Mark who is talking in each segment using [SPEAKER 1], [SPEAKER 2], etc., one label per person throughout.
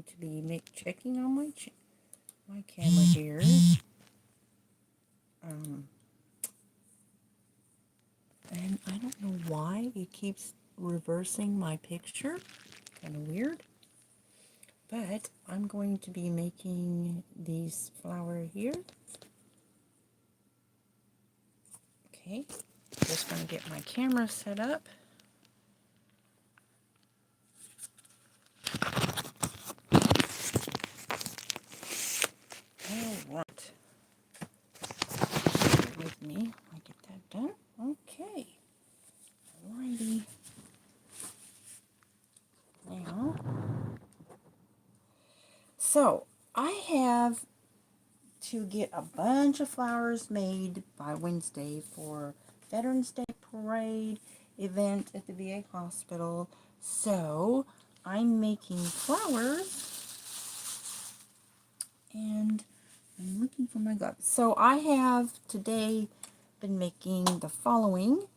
[SPEAKER 1] going to be checking on my camera here. And I don't know why it keeps reversing my picture. Kind of weird. But I'm going to be making these flower here. Okay, just going to get my camera set up. All right. Bear with me. I get that done. Okay. Alrighty. Now, so I have to get a bunch of flowers made by Wednesday for Veterans Day Parade event at the VA hospital. So I'm making flowers and I'm looking for my gloves. So I have today been making the following,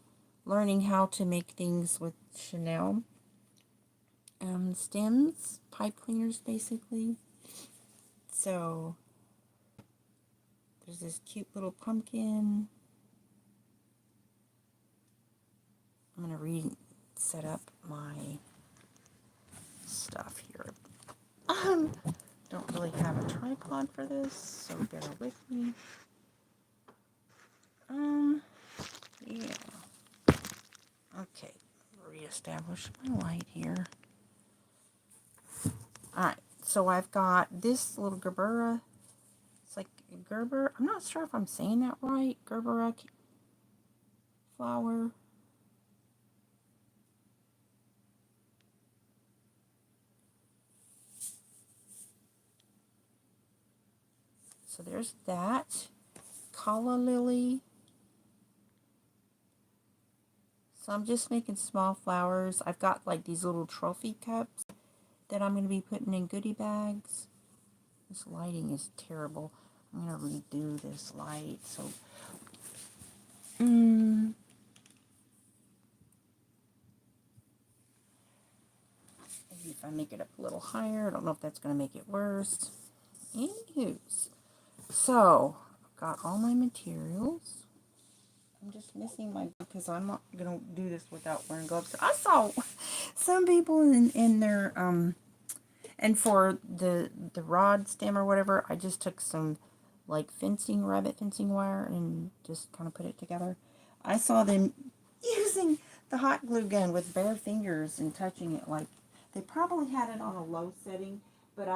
[SPEAKER 1] learning how to make things with Chanel stems, pipe cleaners basically. So there's this cute little pumpkin. I'm going to set up my stuff here. Don't really have a tripod for this, so bear with me. Yeah. Okay, reestablish my light here. Alright, so I've got this little Gerbera. It's like Gerber. I'm not sure if I'm saying that right. Gerbera flower. So there's that. Calla lily. So I'm just making small flowers. I've got like these little trophy cups that I'm going to be putting in goodie bags. This lighting is terrible. I'm going to redo this light. So, maybe if I make it up a little higher, I don't know if that's going to make it worse. Anywho's. So, I've got all my materials. I'm just missing my, because I'm not going to do this without wearing gloves. I saw some people in their, and for the rod stem or whatever, I just took some like rabbit fencing wire and just kind of put it together. I saw them using the hot glue gun with bare fingers and touching it like, they probably had it on a low setting, but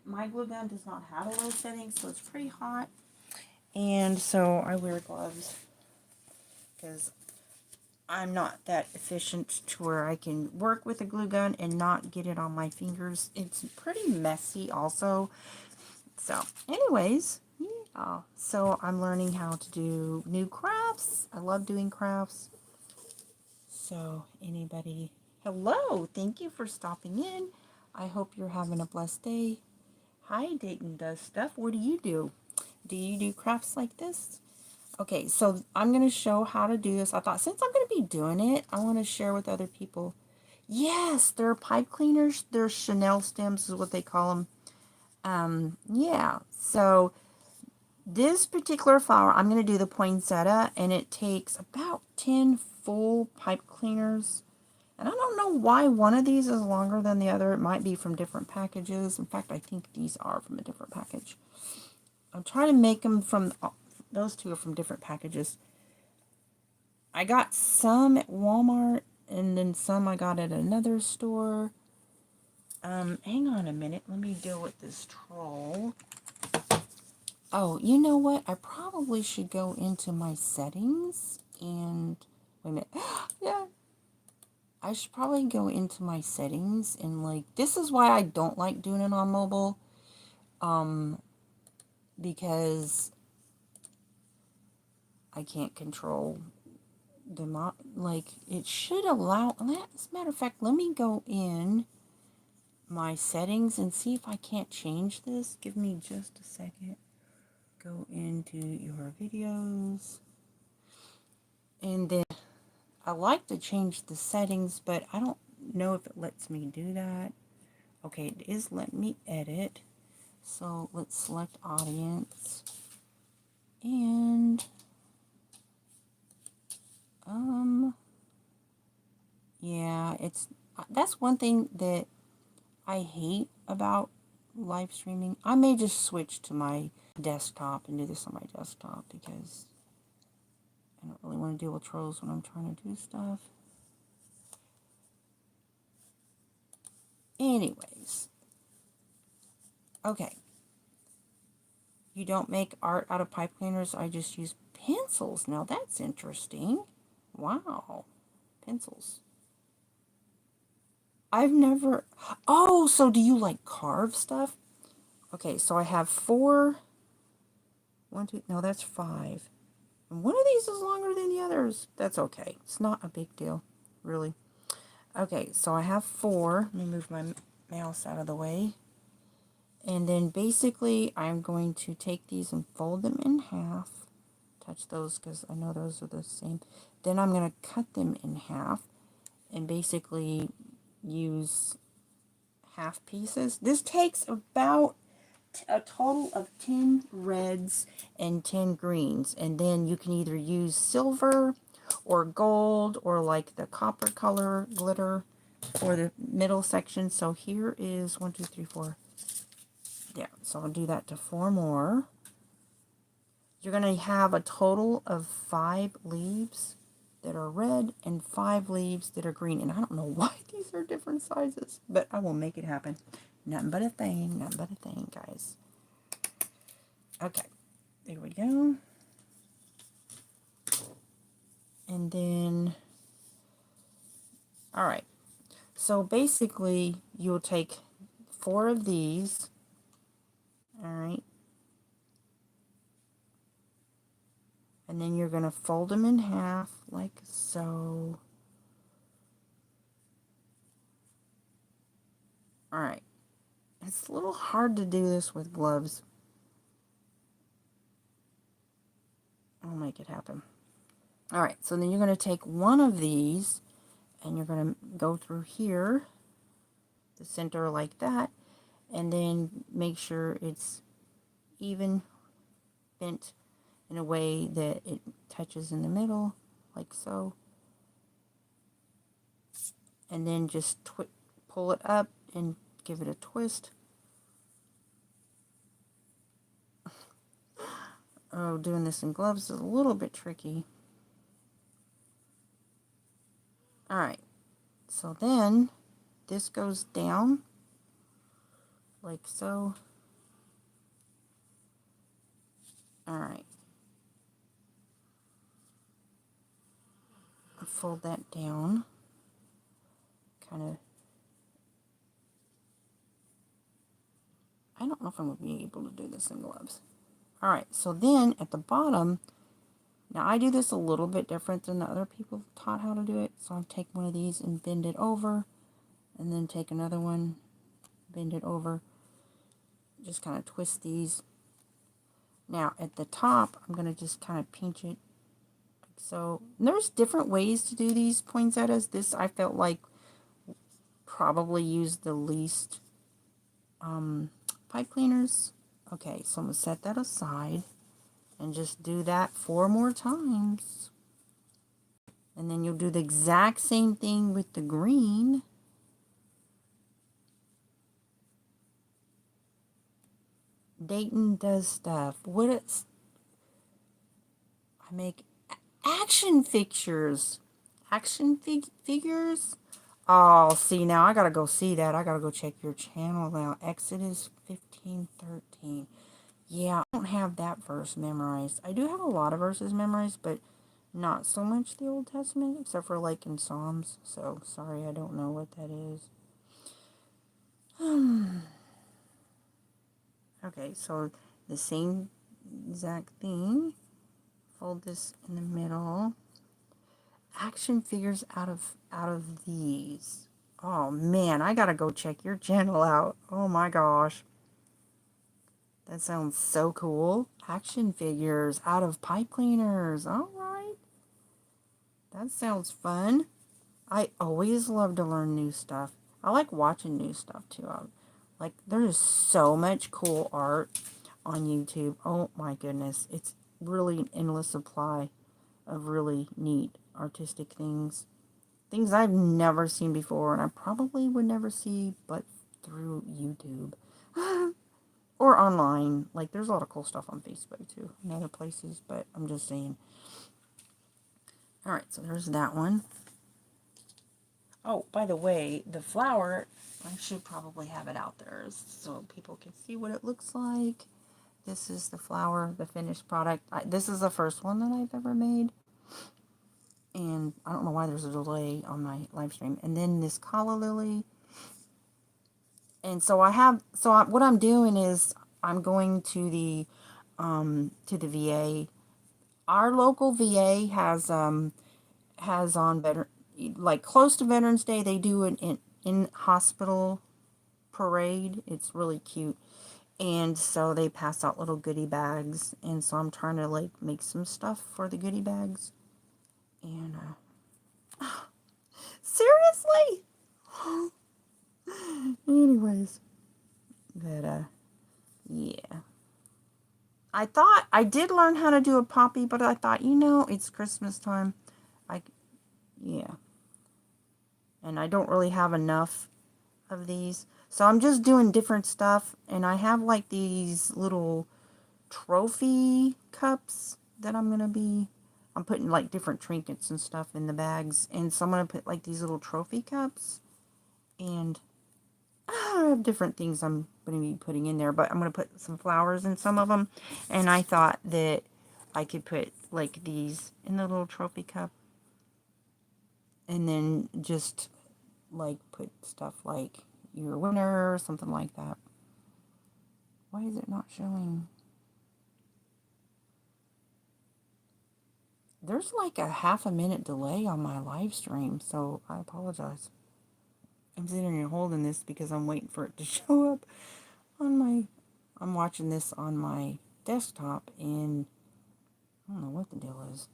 [SPEAKER 1] my glue gun does not have a low setting, so it's pretty hot. And so I wear gloves because I'm not that efficient to where I can work with a glue gun and not get it on my fingers. It's pretty messy also. So anyways, yeah. So I'm learning how to do new crafts. I love doing crafts. So anybody, hello, thank you for stopping in. I hope you're having a blessed day. Hi, Dayton Does Stuff. What do you do? Do you do crafts like this? Okay, so I'm going to show how to do this. I thought since I'm going to be doing it, I want to share with other people. Yes, they're pipe cleaners. They're Chanel stems is what they call them. Yeah, so this particular flower, I'm going to do the poinsettia, and it takes about 10 full pipe cleaners. And I don't know why one of these is longer than the other. It might be from different packages. In fact, I think these are from a different package. I'm trying to make them from, those two are from different packages. I got some at Walmart, and then some I got at another store. Hang on a minute. Let me deal with this troll. Oh, you know what? I probably should go into my settings and... Wait a minute. Yeah. I should probably go into my settings and, like... This is why I don't like doing it on mobile. Because I can't control the... Like, it should allow... As a matter of fact, let me go in my settings and see if I can't change this. Give me just a second. Go into your videos. And then I like to change the settings, but I don't know if it lets me do that. Okay, it is letting me edit. So let's select audience. And, yeah, that's one thing that I hate about live streaming. I may just switch to my desktop and do this on my desktop because I don't really want to deal with trolls when I'm trying to do stuff. Anyways. Okay. You don't make art out of pipe cleaners. I just use pencils. Now that's interesting. Wow. Pencils. I've never... Oh, so do you like carve stuff? Okay, so I have 4. 1, 2... No, that's 5. And one of these is longer than the others. That's okay. It's not a big deal, really. Okay, so I have 4. Let me move my mouse out of the way. And then basically I'm going to take these and fold them in half. Touch those because I know those are the same. Then I'm going to cut them in half and basically use half pieces. This takes about a total of 10 reds and 10 greens. And then you can either use silver or gold or like the copper color glitter for the middle section. So here is 1, 2, 3, 4. Yeah, so I'll do that to 4 more. You're going to have a total of 5 leaves that are red and 5 leaves that are green. And I don't know why these are different sizes, but I will make it happen. Nothing but a thing, nothing but a thing, guys. Okay, there we go. And then, all right. So basically, you'll take 4 of these. All right. And then you're going to fold them in half like so. All right. It's a little hard to do this with gloves. I'll make it happen. All right, so then you're going to take one of these and you're going to go through here, the center like that, and then make sure it's even bent in a way that it touches in the middle, like so. And then just pull it up and give it a twist. Oh, doing this in gloves is a little bit tricky. All right, so then this goes down like so. All right. Fold that down. Kind of. I don't know if I'm going to be able to do this in gloves. All right, so then at the bottom, now I do this a little bit different than the other people taught how to do it. So I'll take one of these and bend it over, and then take another one, bend it over. Just kind of twist these. Now at the top, I'm going to just kind of pinch it. Like so. And there's different ways to do these poinsettias. This I felt like probably used the least pipe cleaners. Okay, so I'm going to set that aside and just do that 4 more times. And then you'll do the exact same thing with the green. Dayton does stuff. I make action figures. Figures? Oh, see, now I gotta go see that. I gotta go check your channel now. Exodus 15:13. Yeah, I don't have that verse memorized. I do have a lot of verses memorized, but not so much the Old Testament, except for like in Psalms. So, sorry, I don't know what that is. Okay, so the same exact thing. Fold this in the middle. Action figures out of these. Oh man, I gotta go check your channel out. Oh my gosh. That sounds so cool. Action figures out of pipe cleaners. Alright. That sounds fun. I always love to learn new stuff. I like watching new stuff too. Like, there's so much cool art on YouTube. Oh my goodness. It's really an endless supply of really neat artistic things. Things I've never seen before, and I probably would never see but through YouTube. Or online. Like, there's a lot of cool stuff on Facebook too, and other places, but I'm just saying. Alright, so there's that one. Oh, by the way, the flower, I should probably have it out there so people can see what it looks like. This is the flower, the finished product. This is the first one that I've ever made. And I don't know why there's a delay on my live stream. And then this calla lily. And so what I'm doing is I'm going to the VA. Our local VA has on like close to Veterans Day, they do an in hospital parade. It's really cute. And so they pass out little goodie bags. And so I'm trying to like make some stuff for the goodie bags. And seriously? Anyways. But yeah. I thought I did learn how to do a poppy, but I thought, it's Christmas time. Yeah. And I don't really have enough of these. So I'm just doing different stuff. And I have like these little trophy cups that I'm putting like different trinkets and stuff in the bags. And so I'm going to put like these little trophy cups. And I have different things I'm going to be putting in there. But I'm going to put some flowers in some of them. And I thought that I could put like these in the little trophy cup. And then just like put stuff like your winner or something like that. Why is it not showing? There's like a half a minute delay on my live stream, so I apologize. I'm sitting here holding this because I'm waiting for it to show up on I'm watching this on my desktop, and I don't know what the deal is.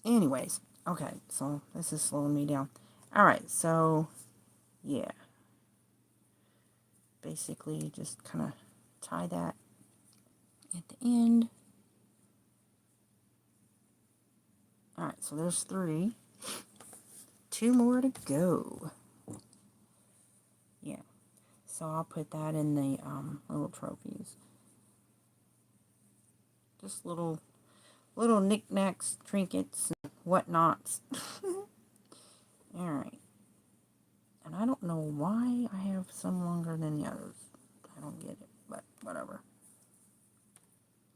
[SPEAKER 1] Anyways, okay, so this is slowing me down. Alright, so, yeah. Basically, just kind of tie that at the end. Alright, so there's 3. 2 more to go. Yeah. So I'll put that in the little trophies. Just little knickknacks, trinkets, and whatnots. Alright. And I don't know why I have some longer than the others. I don't get it, but whatever.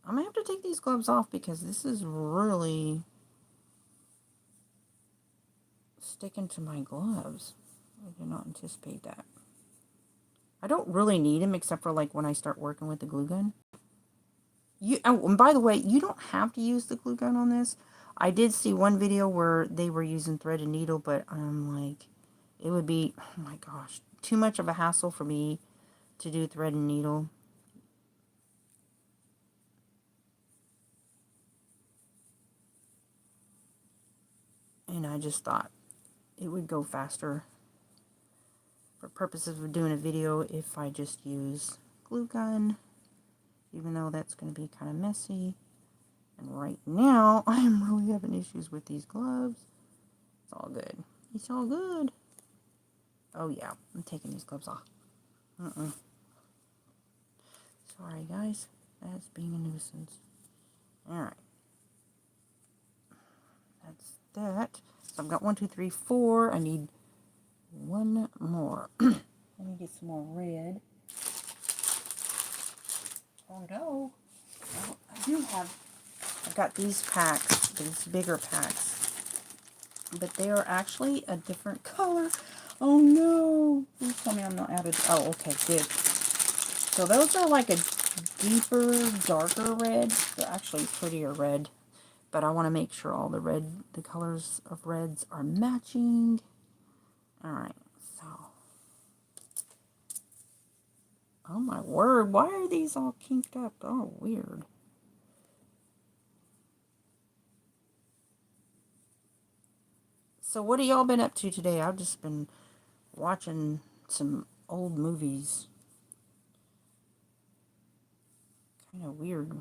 [SPEAKER 1] I'm going to have to take these gloves off because this is really sticking to my gloves. I did not anticipate that. I don't really need them except for like when I start working with the glue gun. And by the way, you don't have to use the glue gun on this. I did see one video where they were using thread and needle, but I'm like, it would be, oh my gosh, too much of a hassle for me to do thread and needle. And I just thought it would go faster for purposes of doing a video if I just use glue gun, even though that's going to be kind of messy. And right now, I'm really having issues with these gloves. It's all good. It's all good. Oh yeah, I'm taking these gloves off. Sorry guys, that's being a nuisance. Alright. That's that. So I've got 1, 2, 3, 4. I need one more. Let me get some more red. Oh no. Well, I've got these packs, these bigger packs. But they are actually a different color. Oh no. Please tell me I'm not out of... Oh, okay, good. So those are like a deeper, darker red. They're actually prettier red. But I want to make sure all the colors of reds are matching. Alright, so. Oh my word, why are these all kinked up? Oh, weird. So what have y'all been up to today? I've just been watching some old movies. Kind of weird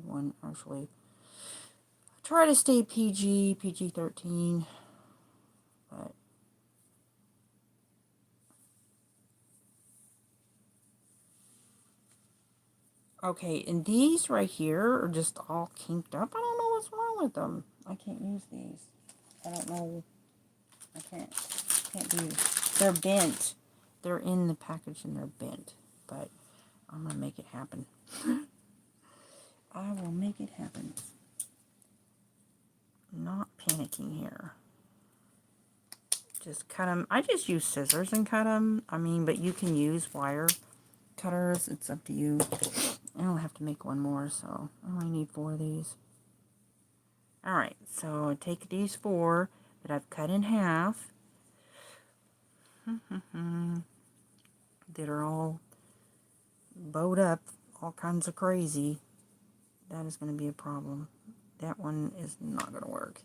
[SPEAKER 1] one actually. Try to stay PG-13, but okay, and these right here are just all kinked up. I don't know what's wrong with them. I can't use these. I don't know. I can't do. They're bent. They're in the package and they're bent. But I'm gonna make it happen. I will make it happen. Not panicking here. Just cut them. I just use scissors and cut them. I mean, but you can use wire cutters. It's up to you. I don't have to make one more, so I only need 4 of these. Alright, so I take these 4 that I've cut in half. That are all bowed up, all kinds of crazy. That is going to be a problem. That one is not going to work.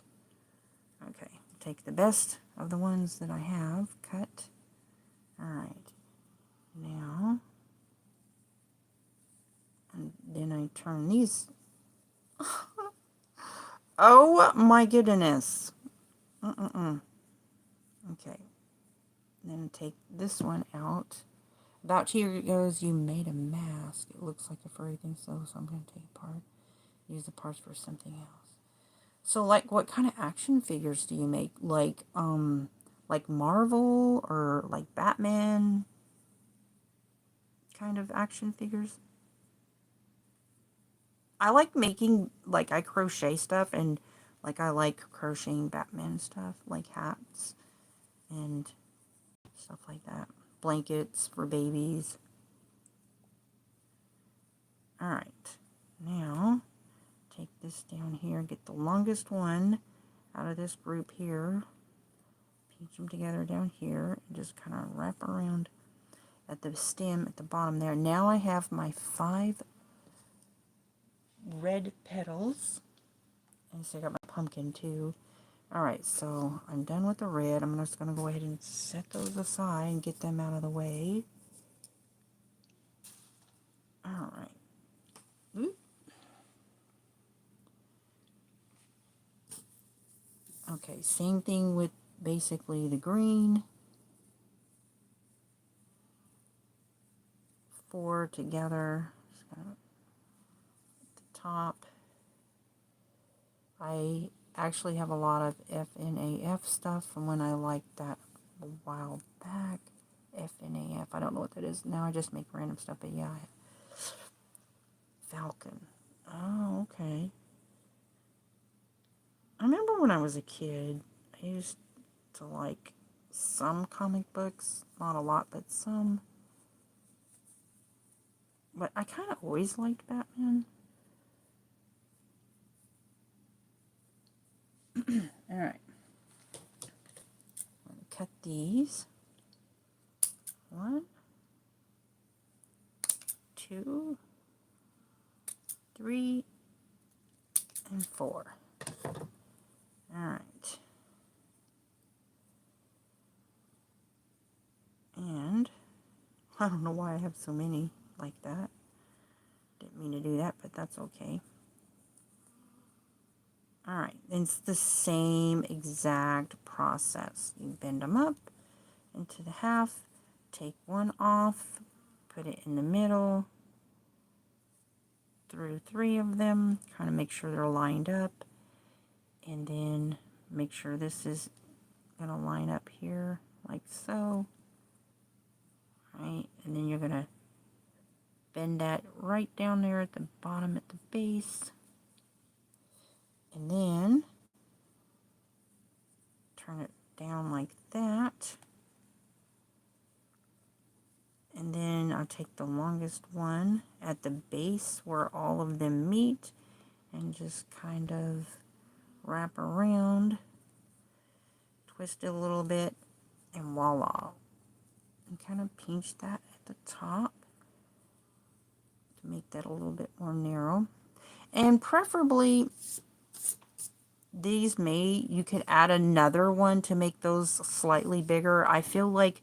[SPEAKER 1] Okay, take the best of the ones that I have cut. Alright, now, and then I turn these. Oh my goodness. Okay, then take this one out. About here it goes, you made a mask. It looks like a furry thing, so I'm going to take apart. Use the parts for something else. So, like, what kind of action figures do you make? Like Marvel or like Batman kind of action figures? I like making, like, I crochet stuff, and, like, I like crocheting Batman stuff, like hats and stuff like that. Blankets for babies. Alright, now, take this down here, get the longest one out of this group here, pinch them together down here, and just kind of wrap around at the stem at the bottom there. Now I have my 5 red petals, and so I got my pumpkin too. Alright, so I'm done with the red. I'm just going to go ahead and set those aside and get them out of the way. Alright. Okay, same thing with basically the green. 4 together. Just kind of at the top. I actually have a lot of FNAF stuff from when I liked that a while back. FNAF, I don't know what that is. Now I just make random stuff, but yeah. Falcon. Oh, okay. I remember when I was a kid, I used to like some comic books. Not a lot, but some. But I kind of always liked Batman. Alright. I'm going to cut these. 1, 2, 3, and 4. Alright. And I don't know why I have so many like that. Didn't mean to do that, but that's okay. Alright, it's the same exact process. You bend them up into the half, take one off, put it in the middle, through 3 of them, kind of make sure they're lined up, and then make sure this is going to line up here, like so. Right, and then you're going to bend that right down there at the bottom at the base, and then turn it down like that, and then I'll take the longest one at the base where all of them meet and just kind of wrap around, twist it a little bit, and voila. And kind of pinch that at the top to make that a little bit more narrow. And preferably you could add another one to make those slightly bigger. I feel like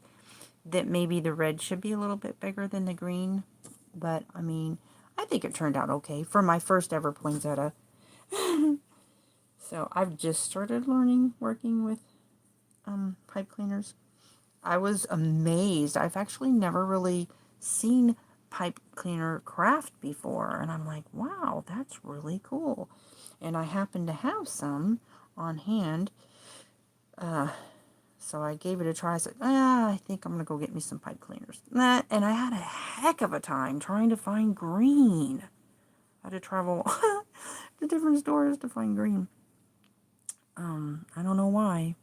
[SPEAKER 1] that maybe the red should be a little bit bigger than the green. But, I mean, I think it turned out okay for my first ever poinsettia. So, I've just started working with pipe cleaners. I was amazed. I've actually never really seen pipe cleaner craft before. And I'm like, wow, that's really cool. And I happen to have some on hand. So I gave it a try. I said, I think I'm going to go get me some pipe cleaners. And I had a heck of a time trying to find green. I had to travel to different stores to find green. I don't know why.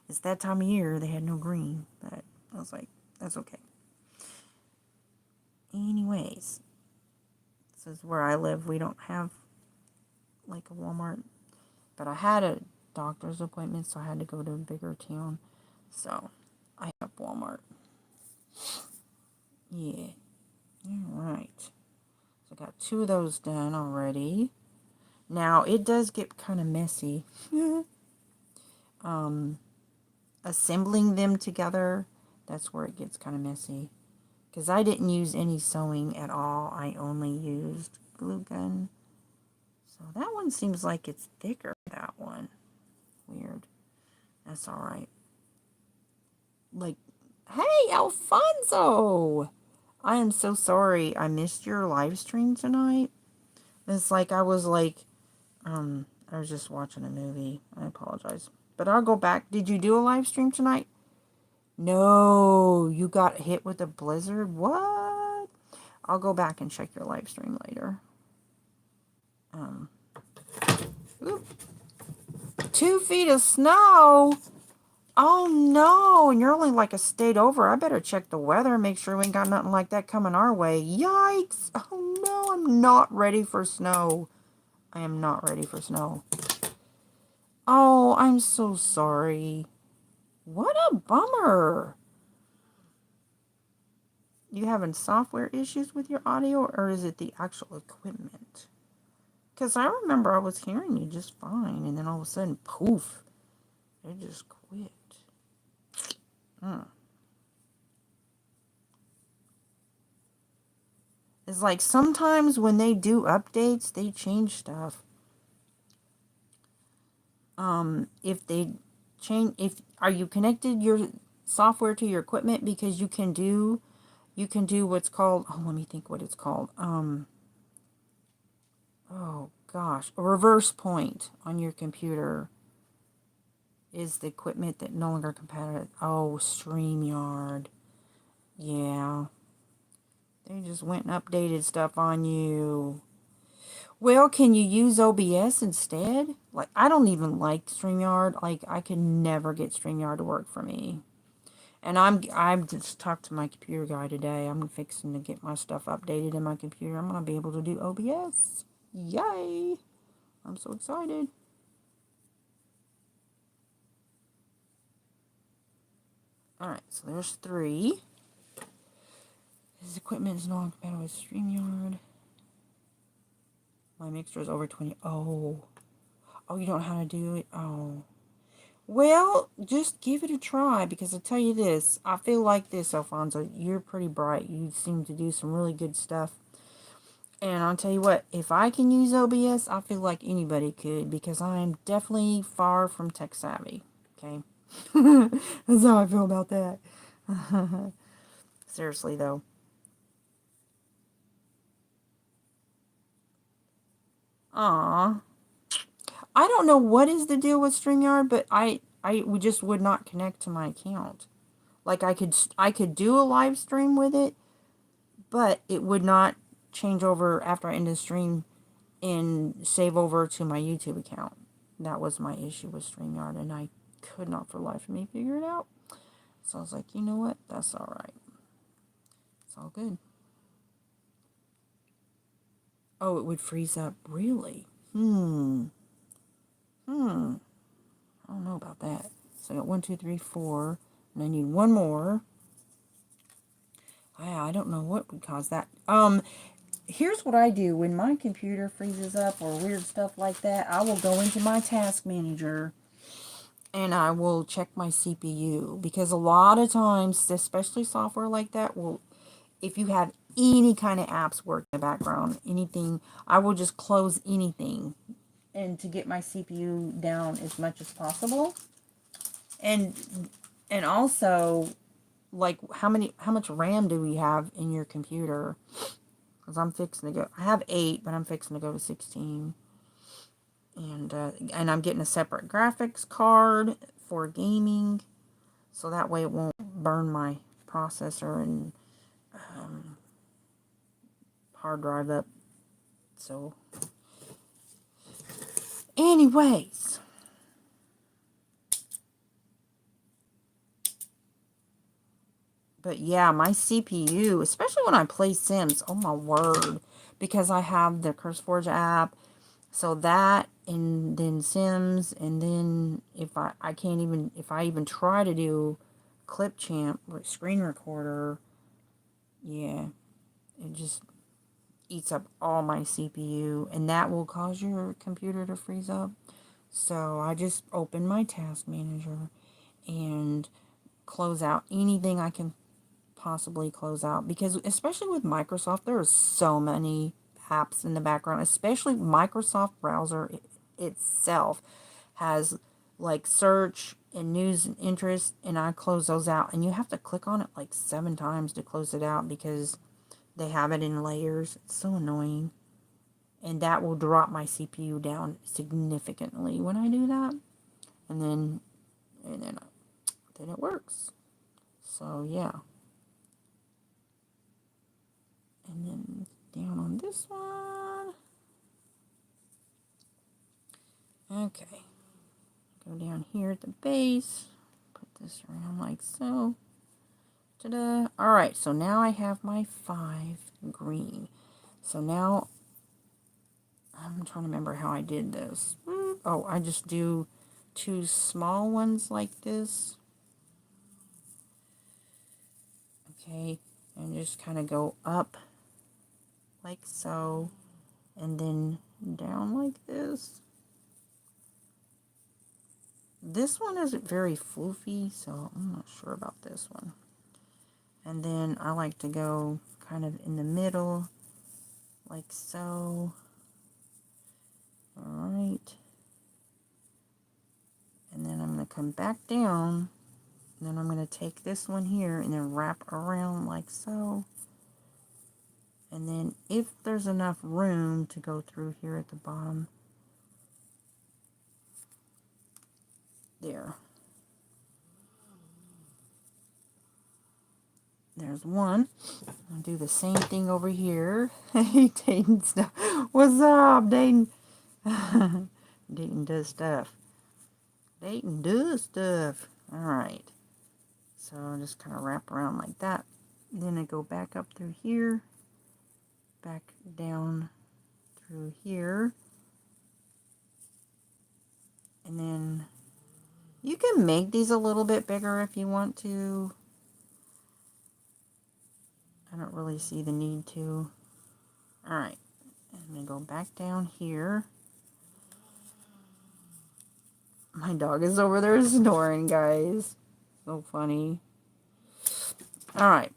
[SPEAKER 1] It's that time of year, they had no green. But I was like, that's okay. Anyways, this is where I live. We don't have like a Walmart. But I had a doctor's appointment, so I had to go to a bigger town. So I have Walmart. Yeah. Alright. So I got 2 of those done already. Now, it does get kind of messy. Assembling them together, that's where it gets kind of messy. Because I didn't use any sewing at all. I only used glue gun. So that one seems like it's thicker, that one. Weird. That's alright. Like, hey, Alfonso! I am so sorry I missed your live stream tonight. It's like I was just watching a movie. I apologize. But I'll go back. Did you do a live stream tonight? No, you got hit with a blizzard? What? I'll go back and check your live stream later. Oop. 2 feet of snow? Oh no, and you're only like a state over. I better check the weather and make sure we ain't got nothing like that coming our way. Yikes! Oh no, I'm not ready for snow. I am not ready for snow. Oh, I'm so sorry. What a bummer. You having software issues with your audio, or is it the actual equipment? Because I remember I was hearing you just fine, and then all of a sudden, poof, it just quit. It's like sometimes when they do updates, they change stuff. If they change, are you connected your software to your equipment? Because you can do what's called, let me think what it's called. Oh gosh, a reverse point on your computer is the equipment that no longer compatible. Oh, StreamYard. Yeah. They just went and updated stuff on you. Well, can you use OBS instead? Like, I don't even like StreamYard. Like, I can never get StreamYard to work for me. And I'm just talked to my computer guy today. I'm fixing to get my stuff updated in my computer. I'm gonna be able to do OBS. Yay! I'm so excited. Alright, so there's 3. This equipment is not compatible with StreamYard. My mixer is over 20. Oh, you don't know how to do it? Oh. Well, just give it a try, because I'll tell you this. I feel like this, Alfonso. You're pretty bright. You seem to do some really good stuff. And I'll tell you what, if I can use OBS, I feel like anybody could, because I am definitely far from tech savvy. Okay? That's how I feel about that. Seriously, though. Aww. I don't know what is the deal with StreamYard, but I just would not connect to my account. Like, I could do a live stream with it, but it would not change over after I end the stream and save over to my YouTube account. That was my issue with StreamYard, and I could not for life of me figure it out. So I was like, you know what? That's alright. It's all good. Oh, it would freeze up. Really? I don't know about that. So I got 1, 2, 3, 4, and I need 1 more. I don't know what would cause that. here's what I do when my computer freezes up or weird stuff like that. I will go into my task manager and I will check my CPU, because a lot of times, especially software like that, will, if you have any kind of apps work in the background, anything, I will just close anything and to get my CPU down as much as possible. And also, like, how much RAM do we have in your computer? Because I'm fixing to go, I have 8, but I'm fixing to go to 16. And I'm getting a separate graphics card for gaming, so that way it won't burn my processor and hard drive up. So, anyways, but yeah, my CPU, especially when I play Sims, oh my word, because I have the CurseForge app, so that, and then Sims, and then if I can't even, if I even try to do Clipchamp, like screen recorder, yeah, it just eats up all my CPU, and that will cause your computer to freeze up. So I just open my task manager and close out anything I can possibly close out, because especially with Microsoft, there are so many apps in the background, especially Microsoft browser itself has like search and news and interest, and I close those out, and you have to click on it like 7 times to close it out because they have it in layers. It's so annoying, and that will drop my CPU down significantly when I do that, and then it works. So yeah. And then down on this one. Okay. Go down here at the base. Put this around like so. Ta-da. Alright, so now I have my 5 green. So now, I'm trying to remember how I did this. Oh, I just do 2 small ones like this. Okay, and just kind of go up like so, and then down like this. This one isn't very floofy, so I'm not sure about this one. And then I like to go kind of in the middle, like so. Alright. And then I'm going to come back down, and then I'm going to take this one here and then wrap around like so. And then if there's enough room to go through here at the bottom, there. There's one. I'll do the same thing over here. Hey, Dayton stuff. What's up, Dayton? Dayton does stuff. Dayton does stuff. Alright. So I'll just kind of wrap around like that. Then I go back up through here. Back down through here. And then you can make these a little bit bigger if you want to. I don't really see the need to. Alright. I'm going to go back down here. My dog is over there snoring, guys. So funny. Alright.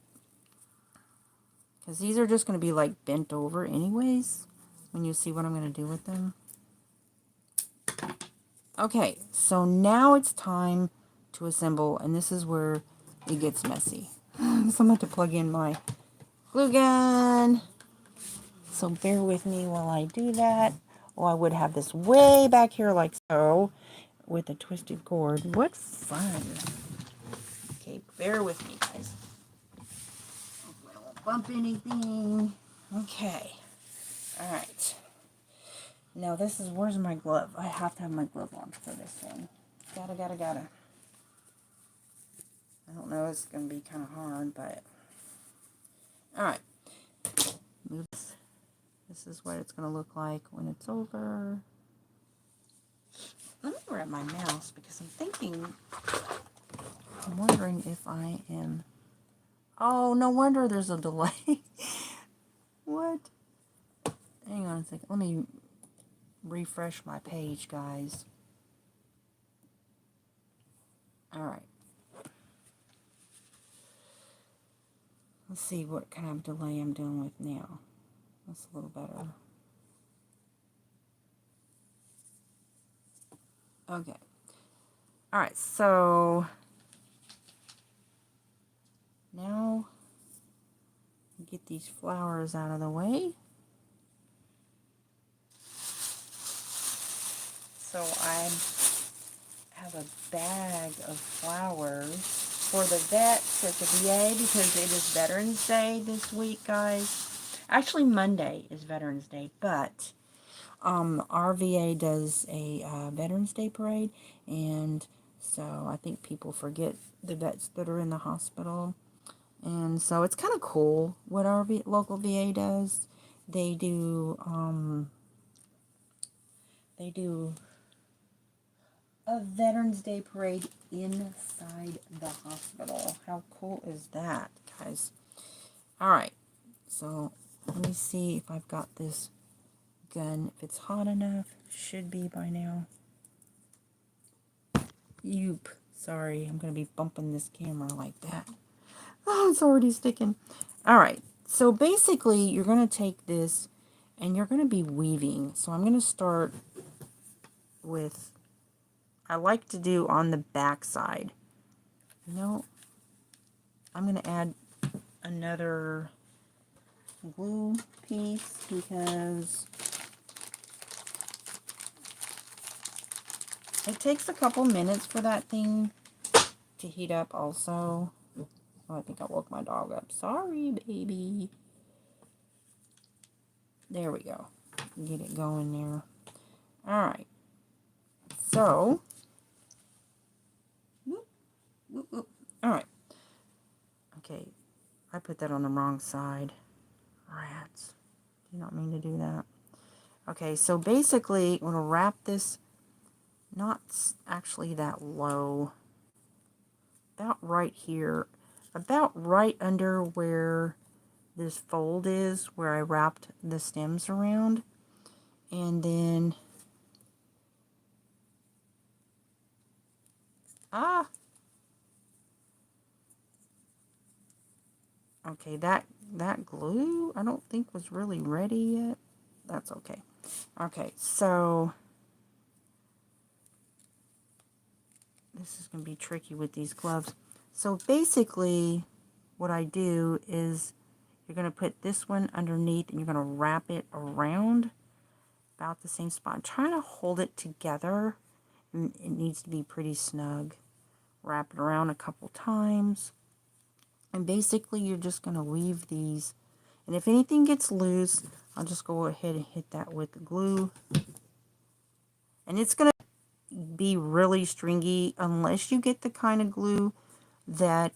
[SPEAKER 1] Because these are just going to be like bent over anyways, when you see what I'm going to do with them. Okay, so now it's time to assemble, and this is where it gets messy. So I'm going to have to plug in my glue gun. So bear with me while I do that. Oh, I would have this way back here like so, with a twisted cord. What fun. Okay, bear with me, guys. Hopefully I won't bump anything. Okay. Alright. Now this is, where's my glove? I have to have my glove on for this one. Gotta. I don't know, it's going to be kind of hard, but... Alright. Move this. This is what it's going to look like when it's over. Let me grab my mouse, because I'm wondering if I am... Oh, no wonder there's a delay. What? Hang on a second. Let me refresh my page, guys. Alright. Let's see what kind of delay I'm dealing with now. That's a little better. Okay. Alright, so now get these flowers out of the way. So I have a bag of flowers for the vets at the VA because it is Veterans Day this week, guys. Actually, Monday is Veterans Day, but our VA does a Veterans Day parade, and so I think people forget the vets that are in the hospital. And so it's kind of cool what our local VA does. They do a Veterans Day parade inside the hospital. How cool is that, guys? Alright, so let me see if I've got this gun. If it's hot enough, should be by now. Yoop. Sorry, I'm going to be bumping this camera like that. Oh, it's already sticking. Alright, so basically you're going to take this and you're going to be weaving. So I'm going to start with, I like to do on the back side. No, I'm going to add another glue piece because it takes a couple minutes for that thing to heat up also. Oh, I think I woke my dog up. Sorry, baby. There we go. Get it going there. Alright. So, alright. Okay, I put that on the wrong side. Rats. Do not mean to do that. Okay, so basically, I'm going to wrap this, not actually that low, about right here, about right under where this fold is, where I wrapped the stems around. And then, okay, that glue I don't think was really ready yet. That's okay. Okay, so this is going to be tricky with these gloves. So basically what I do is you're going to put this one underneath and you're going to wrap it around about the same spot. I'm trying to hold it together, and it needs to be pretty snug. Wrap it around a couple times. And basically you're just going to weave these. And if anything gets loose, I'll just go ahead and hit that with the glue. And it's going to be really stringy unless you get the kind of glue that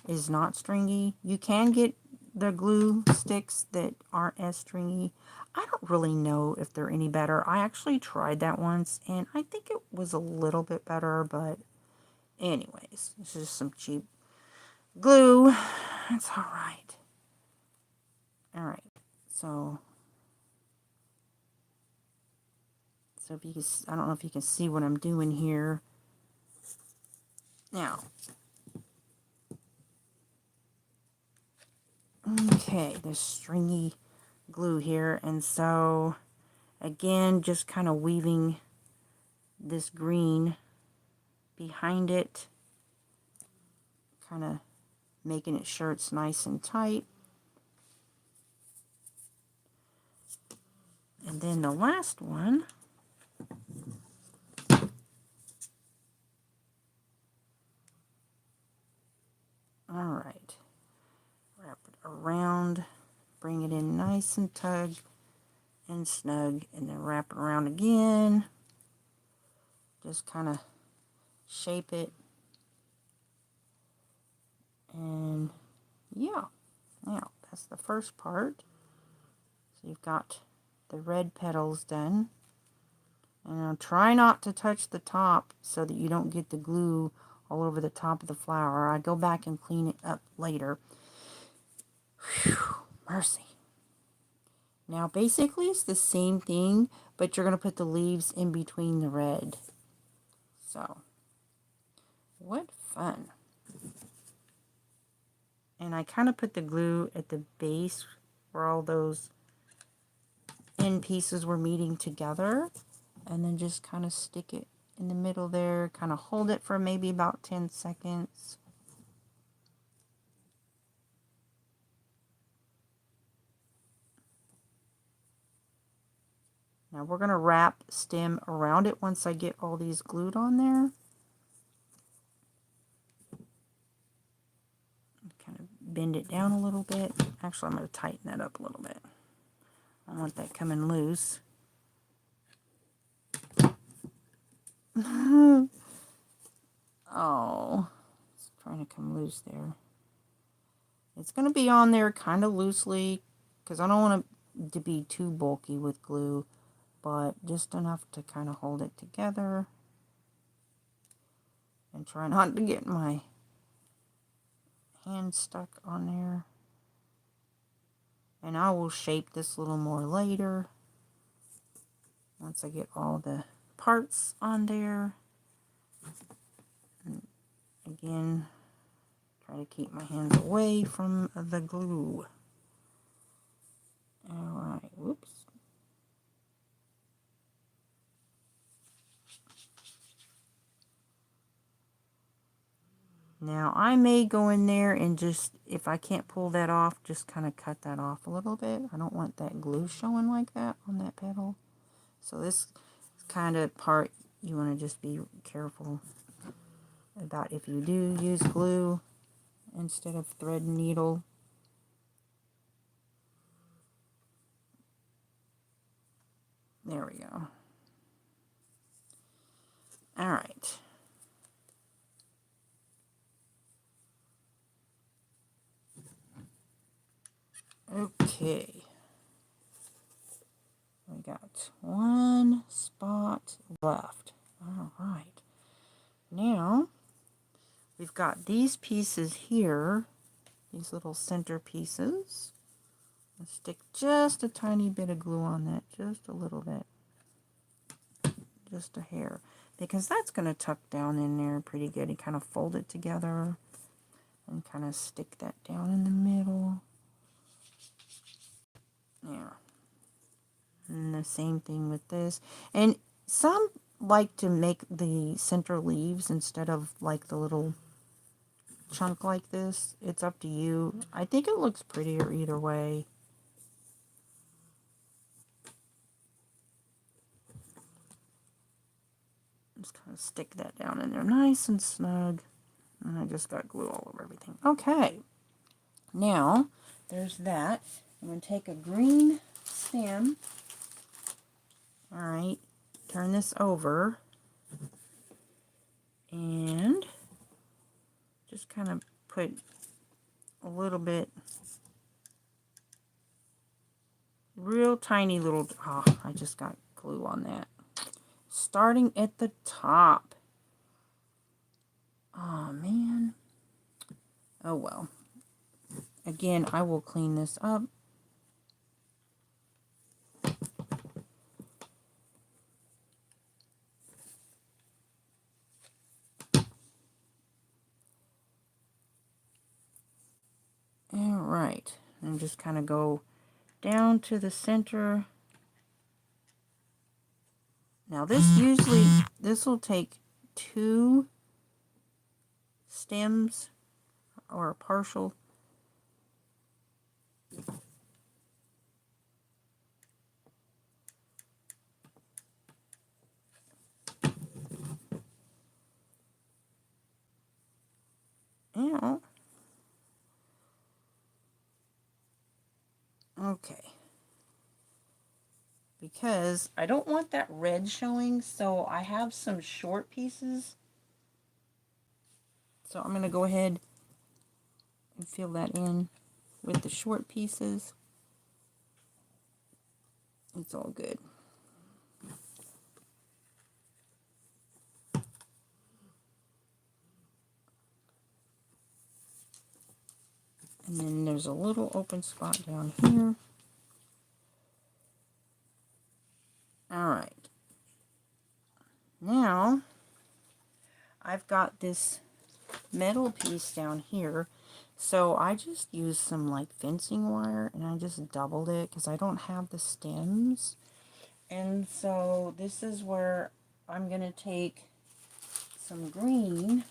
[SPEAKER 1] is not stringy. You can get the glue sticks that aren't as stringy. I don't really know if they're any better. I actually tried that once and I think it was a little bit better, but anyways, this is some cheap glue. It's alright. Alright, so if you can, I don't know if you can see what I'm doing here. Now, okay, there's stringy glue here, and so again, just kind of weaving this green behind it, kind of making it sure it's nice and tight. And then the last one, alright, wrap it around, bring it in nice and tug and snug, and then wrap it around again. Just kind of shape it. And yeah, now that's the first part. So you've got the red petals done. And now try not to touch the top so that you don't get the glue all over the top of the flower. I go back and clean it up later. Whew, mercy. Now basically it's the same thing, but you're going to put the leaves in between the red. So, what fun. And I kind of put the glue at the base where all those end pieces were meeting together. And then just kind of stick it in the middle there. Kind of hold it for maybe about 10 seconds. Now we're going to wrap stem around it once I get all these glued on there. Kind of bend it down a little bit. Actually, I'm going to tighten that up a little bit. I don't want that coming loose. Oh, it's trying to come loose there. It's going to be on there kind of loosely because I don't want it to be too bulky with glue, but just enough to kind of hold it together. And try not to get my hand stuck on there. And I will shape this a little more later once I get all the parts on there. And again, try to keep my hands away from the glue. Alright, whoops. Now I may go in there and just, if I can't pull that off, just kind of cut that off a little bit. I don't want that glue showing like that on that petal. So this kind of part you want to just be careful about if you do use glue instead of thread and needle. There we go. All right. Okay. We got one spot left. All right. Now, we've got these pieces here, these little center pieces. Let's stick just a tiny bit of glue on that, just a little bit, just a hair, because that's going to tuck down in there pretty good. And kind of fold it together and kind of stick that down in the middle. There. And the same thing with this. And some like to make the center leaves instead of like the little chunk like this. It's up to you. I think it looks prettier either way. Just kind of stick that down in there nice and snug. And I just got glue all over everything. Okay. Now, there's that. I'm going to take a green stem. Alright. Turn this over. And just kind of put a little bit, real tiny little, oh, I just got glue on that. Starting at the top. Oh, man. Oh, well. Again, I will clean this up. Alright. And just kind of go down to the center. Now this will take 2 stems or a partial. Ow. Okay. Because I don't want that red showing, so I have some short pieces. So I'm going to go ahead and fill that in with the short pieces. It's all good. And then there's a little open spot down here. I've got this metal piece down here. So I just used some like fencing wire and I just doubled it because I don't have the stems. And so this is where I'm going to take some green.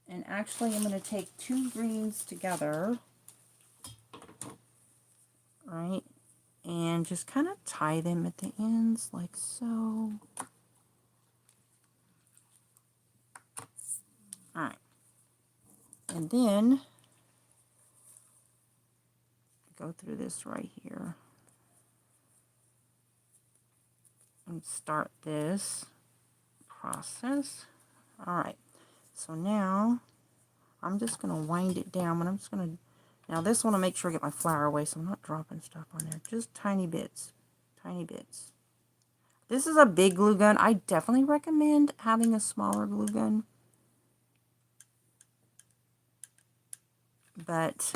[SPEAKER 1] And actually I'm going to take 2 greens together. Right? And just kind of tie them at the ends like so. Alright. And then go through this right here. And start this process. Alright. So now I'm just going to wind it down. But I'm just going to... Now this one, I'll make sure I get my flour away so I'm not dropping stuff on there. Just tiny bits. Tiny bits. This is a big glue gun. I definitely recommend having a smaller glue gun. But...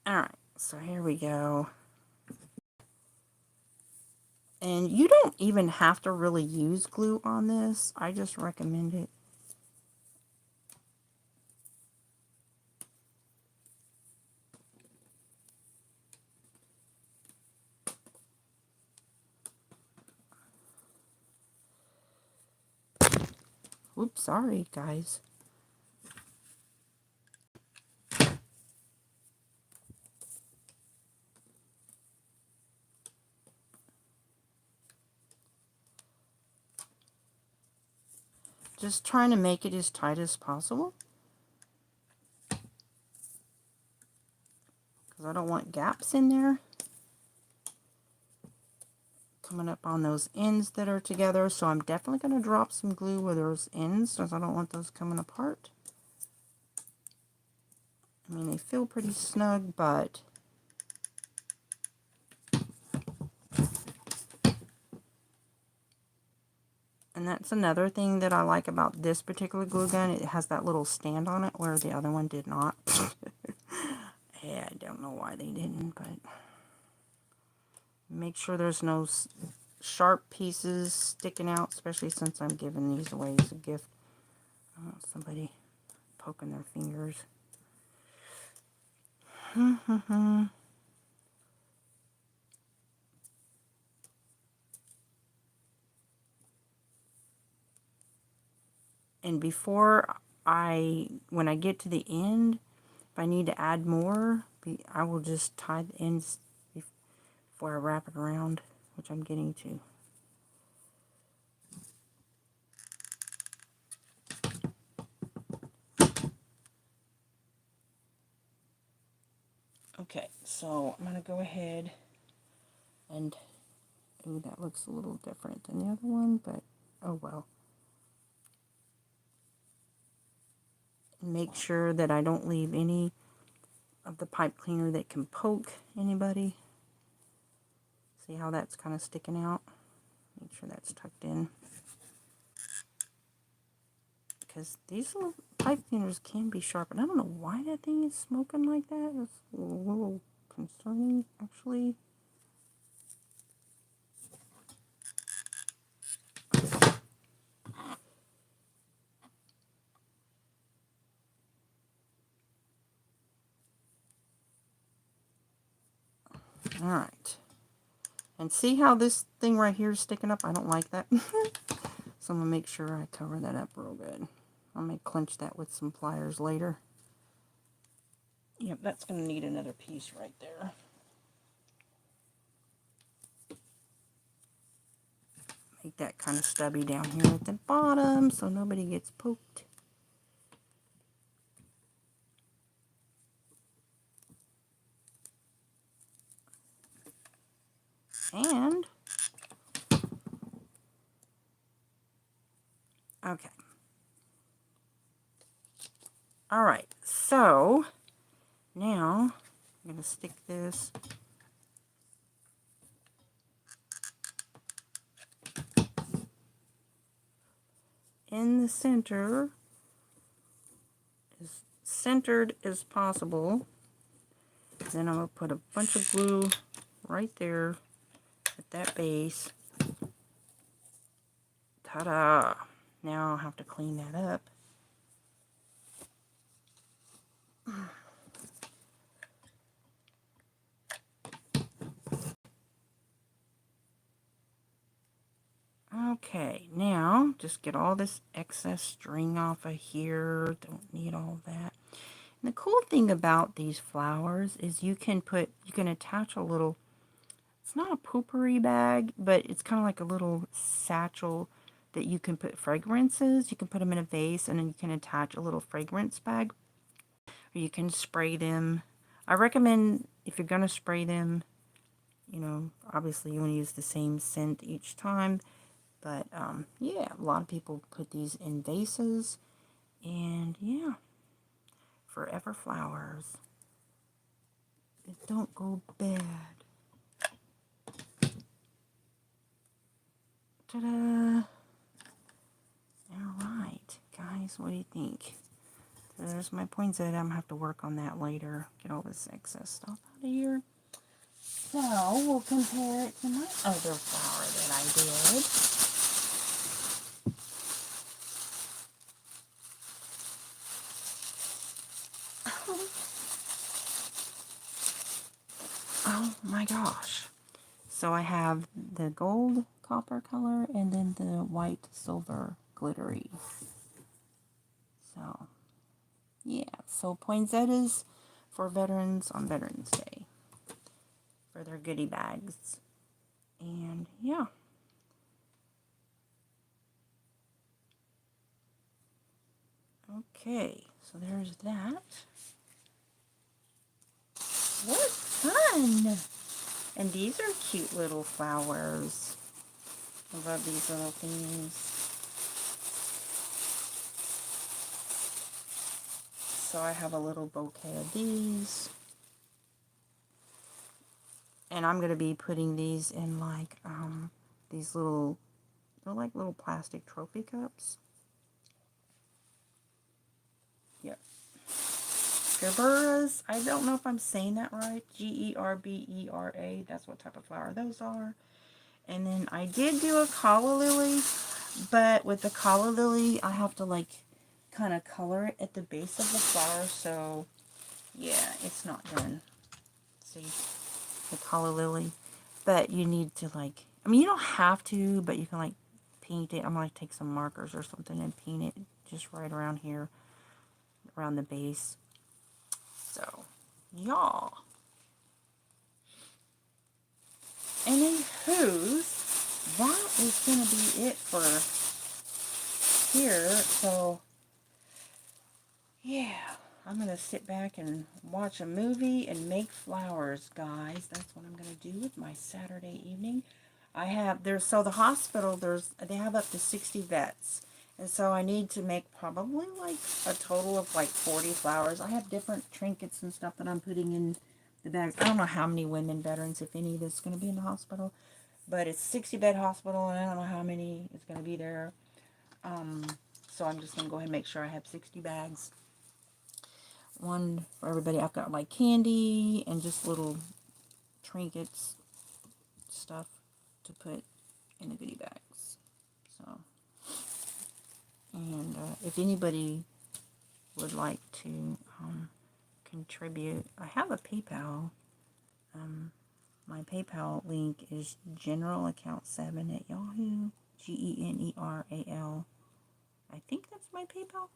[SPEAKER 1] Alright, so here we go. And you don't even have to really use glue on this. I just recommend it. Oops, sorry, guys. Just trying to make it as tight as possible. Because I don't want gaps in there. Coming up on those ends that are together. So I'm definitely going to drop some glue where those ends, because I don't want those coming apart. I mean, they feel pretty snug, but... And that's another thing that I like about this particular glue gun. It has that little stand on it where the other one did not. Yeah, I don't know why they didn't, but make sure there's no sharp pieces sticking out, especially since I'm giving these away as a gift. Somebody poking their fingers. And when I get to the end, if I need to add more, I will just tie the ends before I wrap it around, which I'm getting to. Okay, so I'm going to go ahead and, ooh, that looks a little different than the other one, but oh well. Make sure that I don't leave any of the pipe cleaner that can poke anybody. See how that's kind of sticking out? Make sure that's tucked in. Because these little pipe cleaners can be sharp, and I don't know why that thing is smoking like that. It's a little concerning, actually. Alright. And see how this thing right here is sticking up? I don't like that. So I'm going to make sure I cover that up real good. I may clench that with some pliers later. Yep, that's going to need another piece right there. Make that kind of stubby down here at the bottom so nobody gets poked. And, okay. Alright, so now I'm going to stick this in the center, as centered as possible. Then I'm going to put a bunch of glue right there at that base. Ta-da! Now I'll have to clean that up. Okay, now just get all this excess string off of here. Don't need all that. And the cool thing about these flowers is you can attach a little, it's not a poopery bag, but it's kind of like a little satchel that you can put fragrances. You can put them in a vase and then you can attach a little fragrance bag. Or you can spray them. I recommend if you're going to spray them, you know, obviously you want to use the same scent each time. But, yeah, a lot of people put these in vases. And, yeah, forever flowers. It don't go bad. Ta-da! Alright, guys, what do you think? So there's my poinsettia. I'm going to have to work on that later. Get all this excess stuff out of here. So, we'll compare it to my other flower that I did. Oh my gosh. So I have the gold copper color and then the white silver glittery. So, yeah. So poinsettias for veterans on Veterans Day. For their goodie bags. And, yeah. Okay. So there's that. What fun! And these are cute little flowers. I love these little things. So I have a little bouquet of these. And I'm going to be putting these in like, these little, they're like little plastic trophy cups. Yep. Gerberas. I don't know if I'm saying that right. Gerbera. That's what type of flower those are. And then I did do a calla lily, but with the calla lily, I have to like kind of color it at the base of the flower. So yeah, it's not done. See, the calla lily. But you need to like, I mean, you don't have to, but you can like paint it. I'm going to take some markers or something and paint it just right around here, around the base. So, y'all. Anywho's, that is going to be it for here. So, yeah, I'm going to sit back and watch a movie and make flowers, guys. That's what I'm going to do with my Saturday evening. I have, so the hospital, they have up to 60 vets. And so I need to make probably like a total of like 40 flowers. I have different trinkets and stuff that I'm putting in the bags. I don't know how many women veterans, if any, that's going to be in the hospital. But it's 60 bed hospital and I don't know how many is going to be there. So I'm just going to go ahead and make sure I have 60 bags. One for everybody. I've got like candy and just little trinkets, stuff to put in the goodie bags. So, and if anybody would like to contribute, I have a PayPal. My PayPal link is generalaccount7@Yahoo. GENERAL. I think that's my PayPal.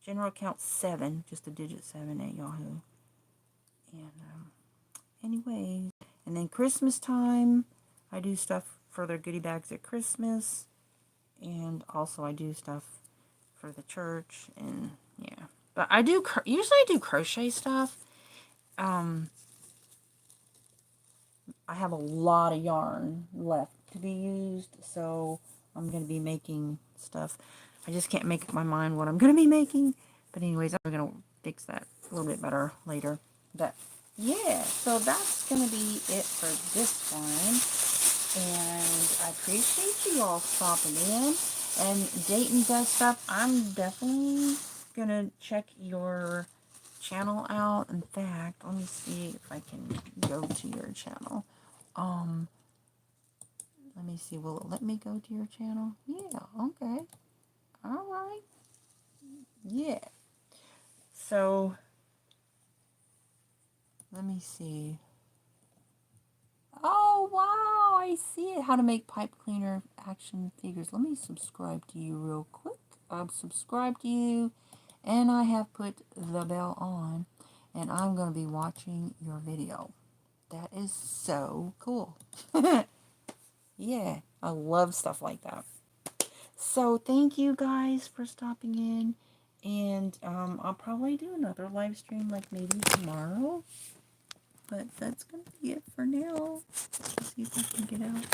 [SPEAKER 1] General account 7, just the digit 7@Yahoo. And anyways, and then Christmas time, I do stuff for their goodie bags at Christmas, and also I do stuff for the church, and yeah. But I do usually I do crochet stuff. I have a lot of yarn left to be used, so I'm going to be making stuff. I just can't make up my mind what I'm going to be making. But anyways, I'm going to fix that a little bit better later. But yeah, so that's going to be it for this one. And I appreciate you all stopping in. And Dayton Does Stuff, I'm definitely going to check your channel out. In fact, let me see if I can go to your channel. Let me see. Will it let me go to your channel? Yeah. Okay. All right. Yeah. So, let me see. Oh, wow. I see it. How to make pipe cleaner action figures. Let me subscribe to you real quick. I'm subscribed to you. And I have put the bell on. And I'm going to be watching your video. That is so cool. Yeah. I love stuff like that. So thank you guys for stopping in. And I'll probably do another live stream like maybe tomorrow. But that's going to be it for now. Let's see if I can get out.